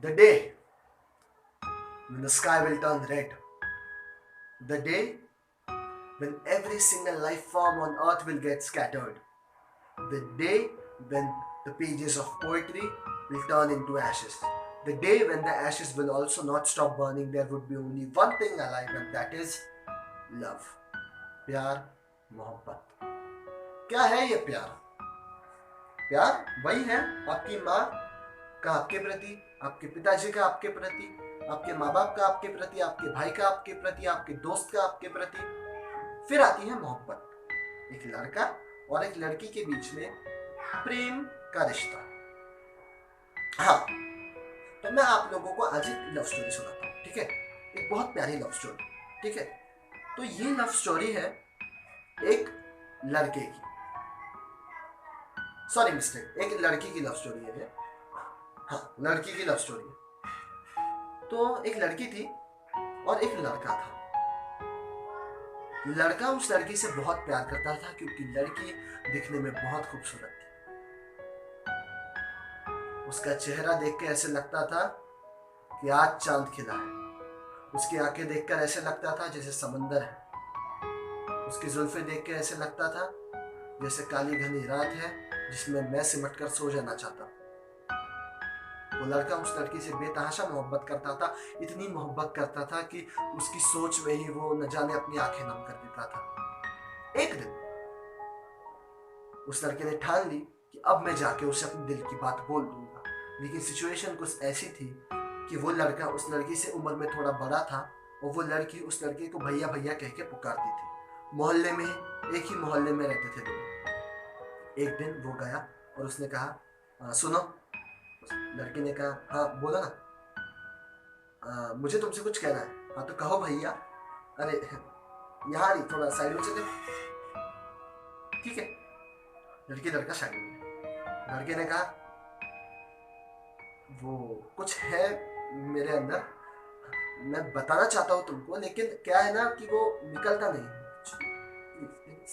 The day when the sky will turn red. The day when every single life form on earth will get scattered. The day when the pages of poetry will turn into ashes. The day when the ashes will also not stop burning, there would be only one thing alive, and that is love. प्यार, मोहब्बत. क्या है ये प्यार? प्यार वही है आपकी माँ का आपके प्रति, आपके पिताजी का आपके प्रति, आपके माँ बाप का आपके प्रति, आपके भाई का आपके प्रति, आपके दोस्त का आपके प्रति. फिर आती है मोहब्बत, एक लड़का और एक लड़की के बीच में प्रेम का रिश्ता. हाँ, तो मैं आप लोगों को आज एक लव स्टोरी सुनाता हूँ, ठीक है? एक बहुत प्यारी लव स्टोरी, ठीक है? तो ये लव स्टोरी है एक लड़के की, सॉरी मिस्टेक, एक लड़की की लव स्टोरी है ये. हाँ, लड़की की लव स्टोरी है. तो एक लड़की थी और एक लड़का था. लड़का उस लड़की से बहुत प्यार करता था क्योंकि लड़की दिखने में बहुत खूबसूरत थी. उसका चेहरा देख के ऐसे लगता था कि आज चांद खिला है. उसकी आंखें देखकर ऐसे लगता था जैसे समंदर है. उसकी जुल्फें देख के ऐसे लगता था जैसे काली घनी रात है जिसमें मैं सिमट कर सो जाना चाहता. वो लड़का उस लड़की से बेतहाशा मोहब्बत करता था. इतनी मोहब्बत करता था कि उसकी सोच में ही वो न जाने अपनी आंखें नम कर देता था. एक दिन उस लड़के ने ठान ली कि अब मैं जाके उसे अपने दिल की बात बोल दूंगा. लेकिन सिचुएशन कुछ ऐसी थी कि वो लड़का उस लड़की से उम्र में थोड़ा बड़ा था और वो लड़की उस लड़के को भैया भैया कह के पुकारती थी. मोहल्ले में, एक ही मोहल्ले में रहते थे दोनों. एक दिन वो गया और उसने कहा, सुनो. लड़की ने कहा, हाँ बोलो ना. मुझे तुमसे कुछ कहना है. हाँ तो कहो भैया. अरे यहाँ नहीं, थोड़ा साइड में चले. ठीक है. लड़की लड़का साइड में. लड़के ने कहा, वो कुछ है मेरे अंदर, मैं बताना चाहता हूँ तुमको, लेकिन क्या है ना कि वो निकलता नहीं.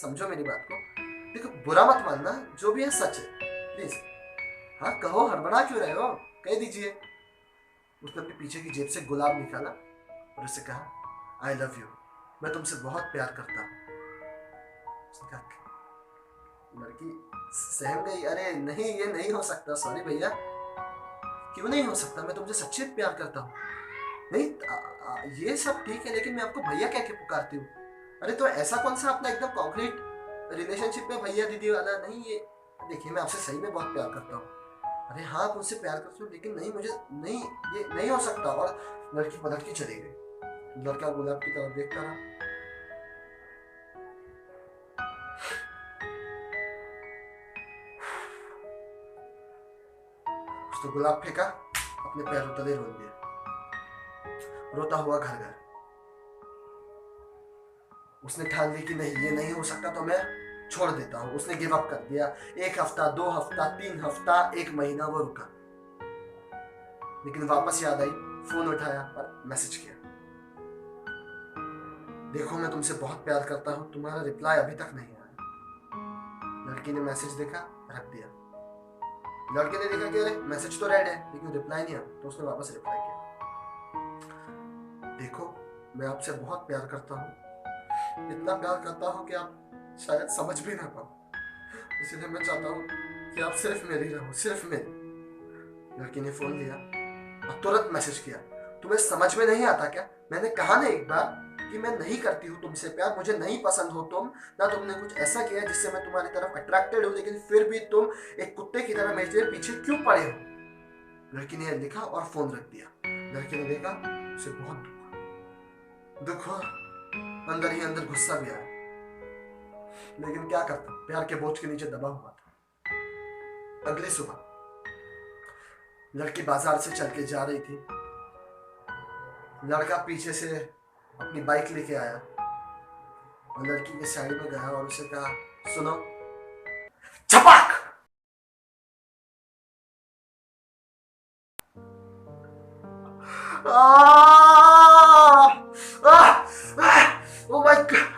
समझो मेरी बात को. देखो, बुरा मत मानना, जो भी है सच है, प्लीज. हाँ कहो, हड़बड़ा क्यों रहे हो, कह दीजिए. उसने अपने पीछे की जेब से गुलाब निकाला और उससे कहा, आई लव यू, मैं तुमसे बहुत प्यार करता हूँ. उसने कहा, लड़की सहम गई. अरे नहीं, ये नहीं हो सकता. सॉरी भैया. क्यों नहीं हो सकता? मैं तुमसे सच्चे प्यार करता हूँ. नहीं, ये सब ठीक है, लेकिन मैं आपको भैया कह के पुकारती हूँ. अरे तो ऐसा कौन सा अपना एकदम कॉन्क्रीट रिलेशनशिप में भैया दीदी वाला नहीं. ये देखिए, मैं आपसे सही में बहुत प्यार करता हूँ. अरे हाँ, आप मुझसे प्यार करते हो, लेकिन नहीं, मुझे नहीं, ये नहीं हो सकता. और लड़की पलट के चली गई. लड़का गुलाब की तरफ देखता रहा. उसने गुलाब फेंका, अपने पैरों तले रोल दिया, रोता हुआ घर गया. उसने ठान ली कि नहीं, ये नहीं हो सकता, तो मैं छोड़ देता हूँ. उसने गिव अप कर दिया. 1 हफ्ता, 2 हफ्ता, 3 हफ्ता, 1 महीना वो रुका. लेकिन वापस याद आई, फोन उठाया और मैसेज किया, देखो मैं तुमसे बहुत प्यार करता हूँ, तुम्हारा रिप्लाई अभी तक नहीं आया. लड़की ने मैसेज देखा, रख दिया. लड़के ने देखा कि अरे मैसेज तो रेड है लेकिन रिप्लाई नहीं आया, तो उसने वापस रिप्लाई किया, देखो मैं आपसे बहुत प्यार करता हूँ, इतना प्यार करता हूँ कि आप शायद समझ भी ना पाओ, इसलिए मैं चाहता हूँ कि आप सिर्फ मेरी रहो, सिर्फ मेरी. लड़की ने फोन लिया और तुरंत मैसेज किया, तुम्हें समझ में नहीं आता क्या? मैंने कहा ना एक बार कि मैं नहीं करती हूँ तुमसे प्यार, मुझे नहीं पसंद हो तुम, ना तुमने कुछ ऐसा किया जिससे मैं तुम्हारी तरफ अट्रैक्टेड हूँ, लेकिन फिर भी तुम एक कुत्ते की तरह मेरे पीछे क्यों पड़े हो. लड़की ने लिखा और फोन रख दिया. लड़के ने देखा, उसे बहुत दुख हुआ, अंदर ही अंदर गुस्सा भी आया, लेकिन क्या करता, प्यार के बोझ के नीचे दबा हुआ था. अगली सुबह लड़की बाजार से चल के जा रही थी. लड़का पीछे से अपनी बाइक लेके आया और लड़की के साइड में गया और उसे कहा, सुनो. छपाक. Oh my god.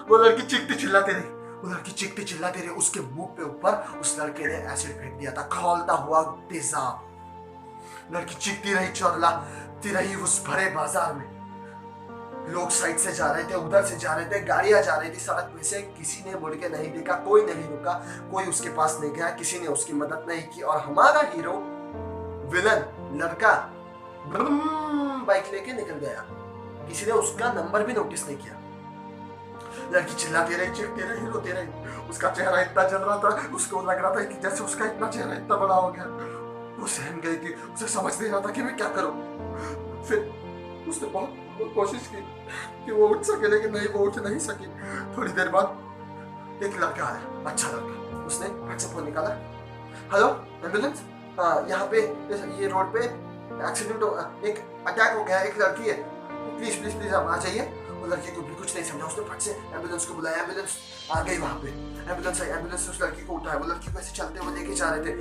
वो लड़की चीखती चिल्लाती रही, वो लड़की चीखती चिल्लाती रही. उसके मुंह पे ऊपर उस लड़के ने एसिड फेंक दिया था, खौलता हुआ तेजाब. लड़की चीखती रही, चिल्लाती रही उस भरे बाजार में। लोग साइड से जा रहे थे, उधर से जा रहे थे, गाड़ियां जा रही थी सड़क में से। किसी ने मुड़ के नहीं देखा, कोई नहीं रुका, कोई उसके पास नहीं गया, किसी ने उसकी मदद नहीं की। और हमारा हीरो, विलन लड़का, बाइक लेके निकल गया। किसी ने उसका नंबर भी नोटिस नहीं किया। लड़की चिल्लाती रही, चीखती रही, रोती रही। उसका चेहरा इतना जल रहा था, उसको लग रहा था कि जैसे उसका इतना चेहरा इतना बड़ा हो गया। वो सहम गई थी, उसे समझ नहीं रहा था कि मैं क्या करूं। फिर उसने बहुत कोशिश की कि वो उठ सके, लेकिन नहीं, वो उठ नहीं सकी। थोड़ी देर बाद एक लड़का आया, अच्छा लड़का। उसने हाथ से फोन निकाला, हेलो एम्बुलेंस, यहाँ पे ये रोड पे एक्सीडेंट, एक अटैक हो गया, एक लड़की है, प्लीज प्लीज प्लीज आप आ जाइए। वो लड़की को भी कुछ नहीं समझा, उसने फट से एम्बुलेंस को बुलाया। एम्बुलेंस आ गई वहां पे, एम्बुलेंस आई, एम्बुलेंस से उस लड़की को उठाया। वो लड़की को ऐसे चलते हुए लेके जा रहे थे।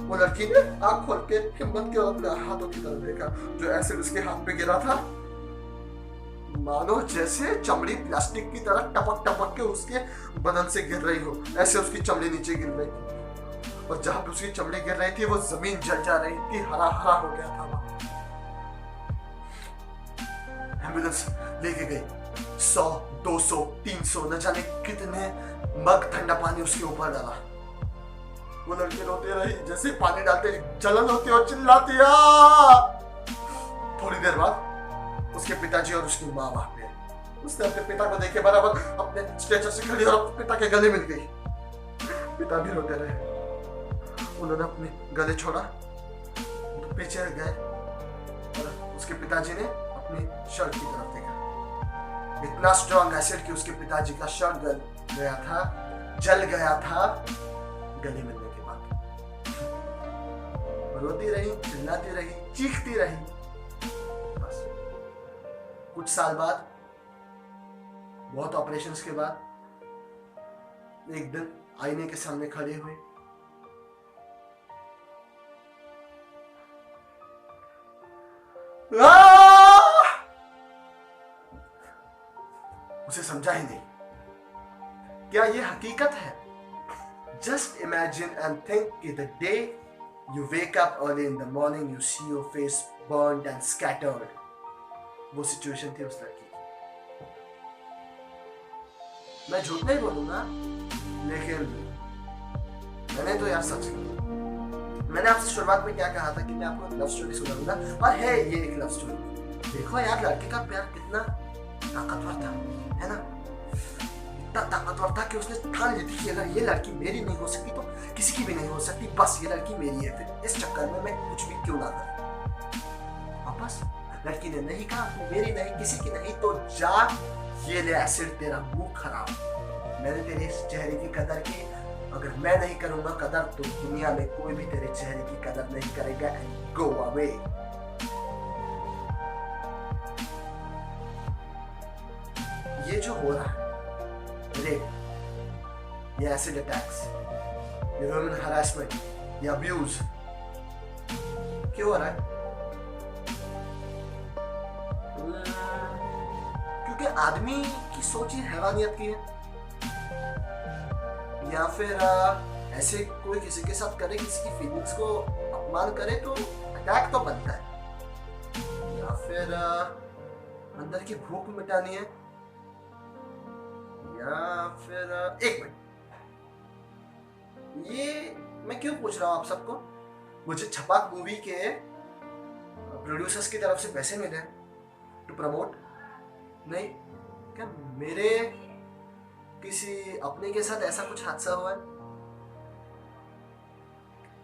वो लड़की ने आंख खोल के हिम्मत के अपने हाथों की तरफ देखा, जो एसिड उसके हाथ पे गिरा था, मानो जैसे चमड़ी प्लास्टिक की तरह टपक टपक के उसके बदन से गिर रही हो, ऐसे उसकी चमड़ी नीचे गिर रही थी। और जहां पे उसकी चमड़ी गिर रही थी, वो जमीन जल जा रही थी, हरा हरा हो गया था। एम्बुलेंस लेके गई, 100, 200, 300 न जाने कितने मग ठंडा पानी उसके ऊपर डाला। वो लड़की रोती रही, जैसे पानी डालते जलन होती और चिल्लाती। थोड़ी देर बाद उसके पिताजी और उसकी माँ वहां पे आई। उसने अपने पिता को देखे, बराबर अपने स्ट्रेचर से खड़ी और अपने पिता के गले मिल गई। पिता भी रोते रहे। उन्होंने अपने गले छोड़ा, तो पीछे गए और उसके पिताजी ने अपनी शर्ट की तरफ देखा। इतना स्ट्रॉन्ग एसिड कि उसके पिताजी का शर्ट गल गया था, जल गया था गले मिलने के बाद। रोती रही, चिल्लाती रही, चीखती रही। बस कुछ साल बाद, बहुत ऑपरेशंस के बाद, एक दिन आईने के सामने खड़े हुए, उसे समझा ही नहीं क्या ये हकीकत है। जस्ट इमेजिन एंड थिंक कि the day you wake up early in the morning, you see your face burned and scattered. वो सिचुएशन थी उस लड़की की। मैं झूठ नहीं बोलूंगा, लेकिन मैंने तो यार सच कहा। मैंने आपसे शुरुआत में क्या कहा था कि मैं आपको लव स्टोरी सुनाऊंगा, और है ये एक लव स्टोरी। देखो यार, लड़के का प्यार कितना ताकतवर था, है ना। इतना ताकतवर था कि उसने ठान ली थी कि अगर ये लड़की मेरी नहीं हो सकती तो किसी की भी नहीं हो सकती, बस ये लड़की मेरी है। फिर इस चक्कर में मैं कुछ भी क्यों ना करूं। वापस लड़की ने नहीं कहा मेरी नहीं, किसी की नहीं, तो जा ये ले एसिड, तेरा मुंह खराब। मैंने तेरे इस चेहरे की कदर की, अगर मैं नहीं करूंगा कदर तो दुनिया में कोई भी तेरे चेहरे की कदर नहीं करेगा। Go away. ये जो हो रहा है, रेप, ये एसिड अटैक्स, ये ह्यूमन हरासमेंट, ये अब्यूज क्यों हो रहा है? क्योंकि आदमी की सोच ही हैवानियत की है, या फिर ऐसे कोई किसी के साथ करे, किसी की फीलिंग्स को अपमान करे तो अटैक तो बनता है, या फिर अंदर की भूख मिटानी है, या फिर एक मिनट, ये मैं क्यों पूछ रहा हूं आप सबको? मुझे छपाक मूवी के प्रोड्यूसर्स की तरफ से पैसे मिले टू प्रमोट? नहीं, क्या मेरे किसी अपने के साथ ऐसा कुछ हादसा हुआ है?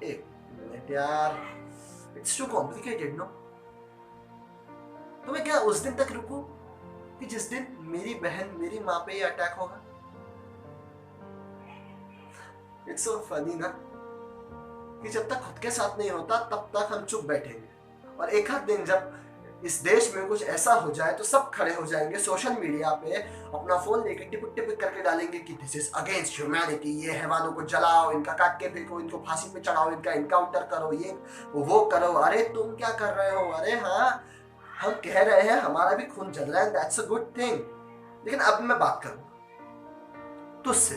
एक मिनट यार, इट्स टू कॉम्प्लिकेटेड नो। तो मैं क्या उस दिन तक रुकूं कि जिस दिन मेरी बहन, मेरी माँ पे ये अटैक होगा? इट्स सो फनी ना, कि जब तक खुद के साथ नहीं होता तब तक हम चुप बैठेंगे, और एक आध दिन जब इस देश में कुछ ऐसा हो जाए तो सब खड़े हो जाएंगे, सोशल मीडिया पे अपना फोन लेके टिपिक टिपिक करके डालेंगे कि दिस इज अगेंस्ट ह्यूमैनिटी, ये हैवानों को जलाओ, इनका काट के फेंको, इनको फांसी पे चढ़ाओ, इनका इनकाउंटर करो, ये वो करो। अरे तुम क्या कर रहे हो? अरे हाँ, हम कह रहे हैं हमारा भी खून जल रहा है, दैट्स अ गुड थिंग। लेकिन अब मैं बात करूं तुझसे,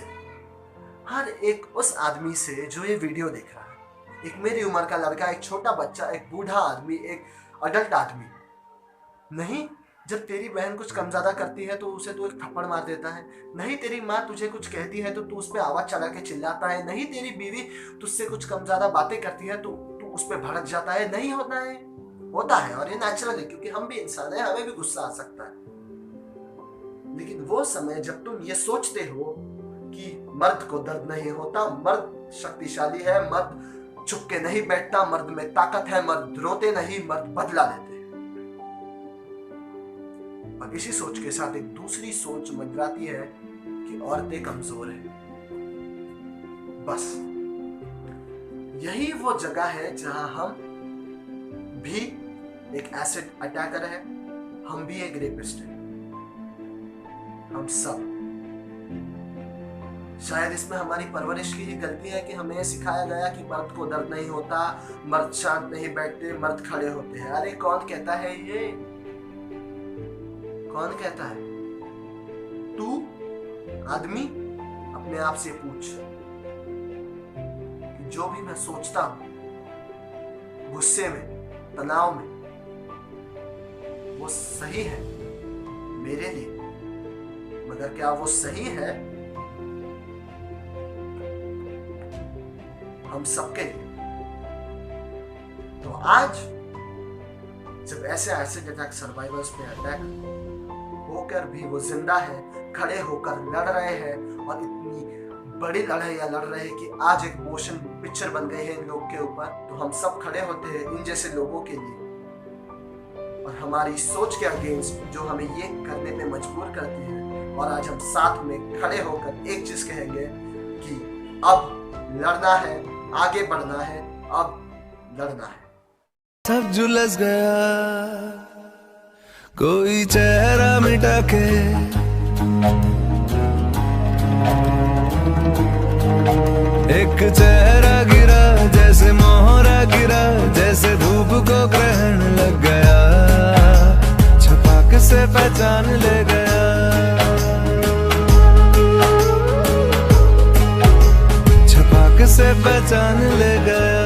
हर एक उस आदमी से जो ये वीडियो देख रहा है, एक मेरी उम्र का लड़का, एक छोटा बच्चा, एक बूढ़ा आदमी, एक अडल्ट आदमी। नहीं, जब तेरी बहन कुछ कम ज्यादा करती है तो उसे तू एक थप्पड़ मार देता है। नहीं, तेरी माँ तुझे कुछ कहती है तो तू उस पर आवाज चला के चिल्लाता है। नहीं, तेरी बीवी तुझसे कुछ कम ज्यादा बातें करती है तो तू उस पर भड़क जाता है। नहीं होता है, होता है, और ये नेचुरल है क्योंकि हम भी इंसान हैं, हमें भी गुस्सा आ सकता है। लेकिन वो समय जब तुम ये सोचते हो कि मर्द को दर्द नहीं होता, मर्द शक्तिशाली है, मर्द चुप के नहीं बैठता, मर्द में ताकत है, मर्द रोते नहीं, मर्द बदला लेते हैं। और इसी सोच के साथ एक दूसरी सोच मंडराती है कि औरतें कमजोर हैं। बस यही वो जगह है जहां हम भी एक एसिड अटैकर है, हम भी एक रेपिस्ट है, हम सब। शायद इसमें हमारी परवरिश की ही गलती है कि हमें सिखाया गया कि मर्द को दर्द नहीं होता, मर्द शांत नहीं बैठते, मर्द खड़े होते हैं। अरे कौन कहता है ये? कौन कहता है? तू आदमी अपने आप से पूछ कि जो भी मैं सोचता हूं गुस्से में, तनाव में, वो सही है मेरे लिए, मगर क्या वो सही है हम सबके लिए? तो आज जब ऐसे एसिड अटैक सर्वाइवर्स पे अटैक होकर भी वो जिंदा है, खड़े होकर लड़ रहे हैं, और इतनी बड़ी लड़ाइयां लड़ रहे हैं कि आज एक मोशन पिक्चर बन गई है इन लोग के ऊपर, तो हम सब खड़े होते हैं इन जैसे लोगों के लिए, और हमारी सोच के अगेंस्ट जो हमें ये करने पे मजबूर करती है। और आज हम साथ में खड़े होकर एक चीज कहेंगे कि अब लड़ना है, आगे बढ़ना है, अब लड़ना है। सब झुलस गया, कोई चेहरा मिटा के, एक चेहरा गिरा जैसे मोहरा गिरा, जैसे धूप को ग्रहण लग गया, छपाक से पहचान ले गया, छपाक से पहचान ले गया।